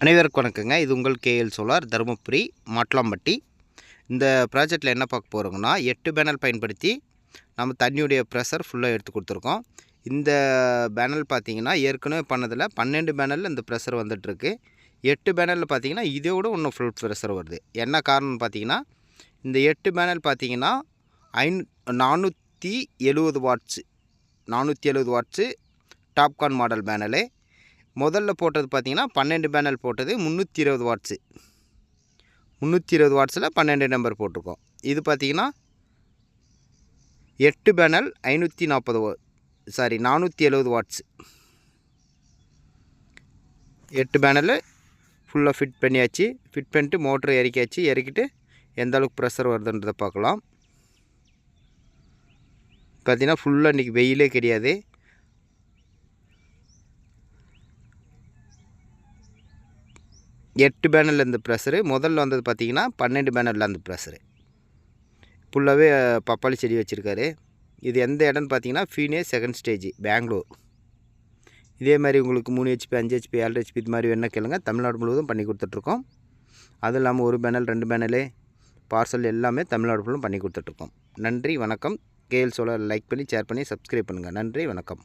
அனைவருக்கும் வணக்கங்க. இது உங்கள் கேஎல் சோலார் தருமபுரி மாட்லாம்பட்டி. இந்த ப்ராஜெக்ட்டில் என்ன பார்க்க போகிறோங்கன்னா, 8 பேனல் பயன்படுத்தி நம்ம தண்ணியுடைய ப்ரெஷர் ஃபுல்லாக எடுத்து கொடுத்துருக்கோம். இந்த பேனல் பார்த்திங்கன்னா ஏற்கனவே பண்ணதில் 12 பேனலில் இந்த ப்ரெஷர் வந்துட்டுருக்கு. 8 பேனலில் பார்த்திங்கன்னா இதோட இன்னும் ஃபுல் ப்ரெஷர் வருது. என்ன காரணம்னு பார்த்திங்கன்னா, இந்த 8 பேனல் பார்த்திங்கன்னா 470 watts 470 watts TOPCon model panel. முதல்ல போட்டது பார்த்திங்கன்னா 12 பேனல் போட்டது 320 வாட்ஸு 320 வாட்ஸில் 12 நம்பர் போட்டிருக்கோம். இது பார்த்திங்கன்னா 8 பேனல் 470 வாட்ஸு 8 பேனலு ஃபுல்லாக ஃபிட் பண்ணியாச்சு. ஃபிட் பண்ணிட்டு மோட்ரு இறக்கியாச்சு. இறக்கிட்டு எந்த அளவுக்கு ப்ரெஷர் வருதுன்றதை பார்க்கலாம். பார்த்திங்கன்னா ஃபுல்லாக இன்றைக்கி வெயிலே கிடையாது. எட்டு பேனலில் இந்த ப்ரெஷரு முதல்ல வந்தது பார்த்திங்கன்னா 12 பேனலில் அந்த ப்ரெஷரு ஃபுல்லாகவே பப்பாளி செடி வச்சுருக்காரு. இது எந்த இடம்னு பார்த்தீங்கன்னா ஃபீனே செகண்ட் ஸ்டேஜ் பெங்களூர். இதே மாதிரி உங்களுக்கு 3 HP 5 HP 7 HP இது மாதிரி வேணால் கேளுங்க. தமிழ்நாடு முழுவதும் பண்ணி கொடுத்துட்ருக்கோம். அதுவும் இல்லாமல் 1 பேனல் 2 பேனலு பார்சல் எல்லாமே தமிழ்நாடு ஃபுல்லும் பண்ணி கொடுத்துட்ருக்கோம். நன்றி வணக்கம். கேஎல் சோலார் லைக் பண்ணி ஷேர் பண்ணி சப்ஸ்கிரைப் பண்ணுங்கள். நன்றி வணக்கம்.